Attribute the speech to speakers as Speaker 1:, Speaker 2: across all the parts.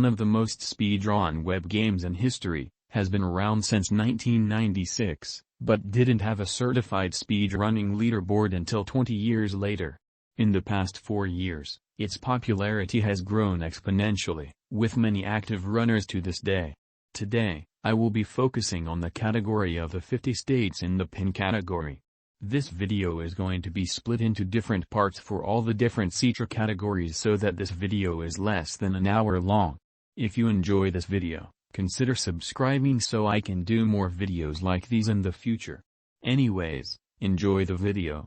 Speaker 1: One of the most speedrun web games in history, has been around since 1996, but didn't have a certified speedrunning leaderboard until 20 years later. In the past 4 years, its popularity has grown exponentially, with many active runners to this day. Today, I will be focusing on the category of the 50 states in the PIN category. This video is going to be split into different parts for all the different Seterra categories so that this video is less than an hour long. If you enjoy this video, consider subscribing so I can do more videos like these in the future. Anyways, enjoy the video.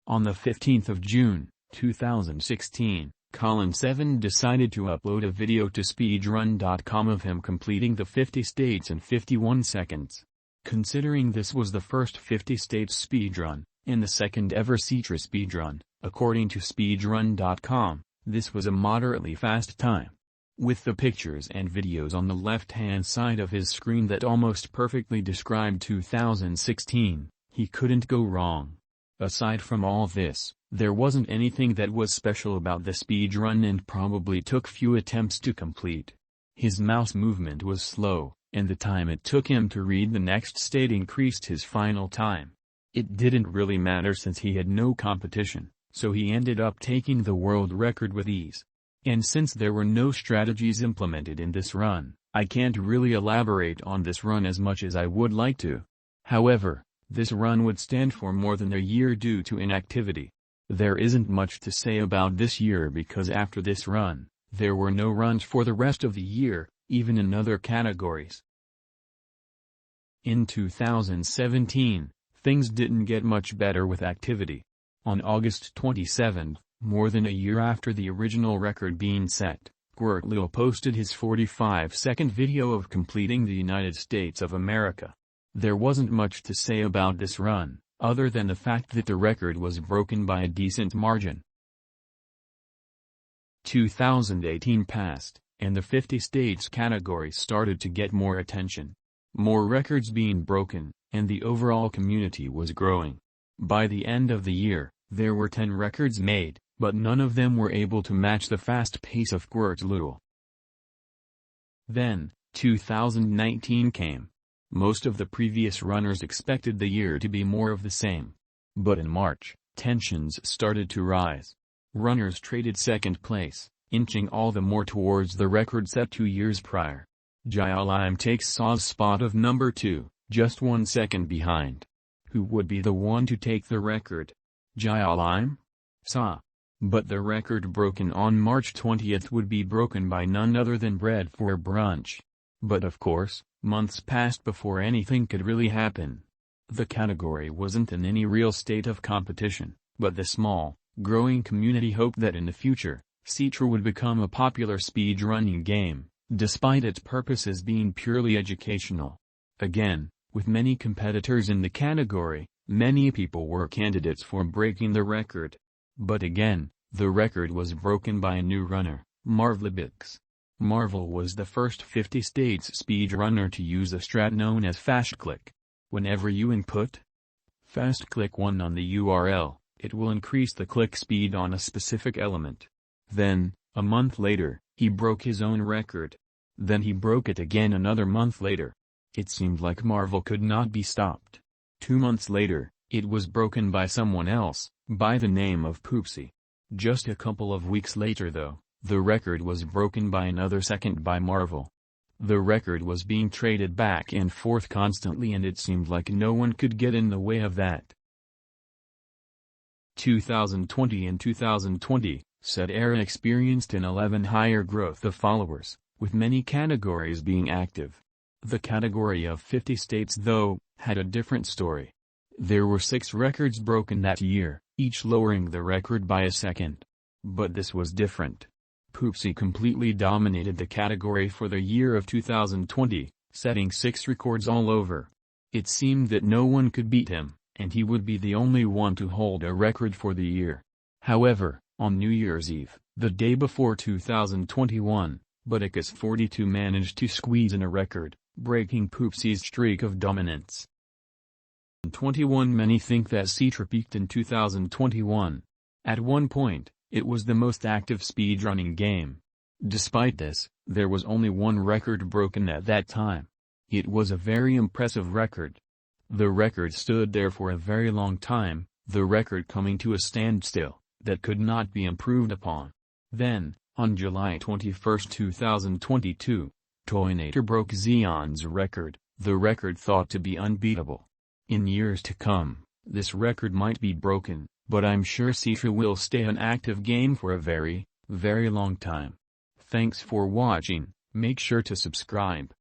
Speaker 1: On the 15th of June, 2016, Colin7 decided to upload a video to speedrun.com of him completing the 50 states in 51 seconds. Considering this was the first 50 states speedrun, and the second ever Seterra speedrun, according to speedrun.com, this was a moderately fast time. With the pictures and videos on the left-hand side of his screen that almost perfectly described 2016, he couldn't go wrong. Aside from all this, there wasn't anything that was special about the speedrun and probably took few attempts to complete. His mouse movement was slow, and the time it took him to read the next state increased his final time. It didn't really matter since he had no competition, so he ended up taking the world record with ease. And since there were no strategies implemented in this run, I can't really elaborate on this run as much as I would like to. However, this run would stand for more than a year due to inactivity. There isn't much to say about this year because after this run, there were no runs for the rest of the year, even in other categories. In 2017, things didn't get much better with activity. On August 27, more than a year after the original record being set, Squirtlil posted his 45-second video of completing the United States of America. There wasn't much to say about this run, other than the fact that the record was broken by a decent margin. 2018 passed, and the 50 states category started to get more attention. More records being broken, and the overall community was growing. By the end of the year, there were 10 records made, but none of them were able to match the fast pace of Squirtlil. Then, 2019 came. Most of the previous runners expected the year to be more of the same. But in March, tensions started to rise. Runners traded second place, inching all the more towards the record set 2 years prior. Jia takes Saw's spot of number 2, just 1 second behind. Who would be the one to take the record? Jia? Saw. But the record broken on March 20th would be broken by none other than Bread for Brunch. But of course, months passed before anything could really happen. The category wasn't in any real state of competition, but the small, growing community hoped that in the future, Seterra would become a popular speedrunning game, despite its purposes being purely educational. Again, with many competitors in the category, many people were candidates for breaking the record. But again, the record was broken by a new runner, Marvelbix. Marvel was the first 50 states speedrunner to use a strat known as fastclick. Whenever you input fastclick 1 on the URL, it will increase the click speed on a specific element. Then, a month later, he broke his own record. Then he broke it again another month later. It seemed like Marvel could not be stopped. 2 months later, it was broken by someone else, by the name of Poopsie. Just a couple of weeks later though, the record was broken by another second by Marvel. The record was being traded back and forth constantly and it seemed like no one could get in the way of that. 2020 and 2020, Seterra experienced an 11 higher growth of followers, with many categories being active. The category of 50 states though, had a different story. There were 6 records broken that year, each lowering the record by a second. But this was different. Poopsie completely dominated the category for the year of 2020, setting 6 records all over. It seemed that no one could beat him, and he would be the only one to hold a record for the year. However, on New Year's Eve, the day before 2021, Budicus42 managed to squeeze in a record, breaking Poopsie's streak of dominance. In 2021, many think that Seterra peaked in 2021. At one point, it was the most active speedrunning game. Despite this, there was only one record broken at that time. It was a very impressive record. The record stood there for a very long time, the record coming to a standstill, that could not be improved upon. Then, on July 21, 2022, TypeRacer broke Xeon's record, the record thought to be unbeatable. In years to come, this record might be broken, but I'm sure Seterra will stay an active game for a very, very long time. Thanks for watching, make sure to subscribe.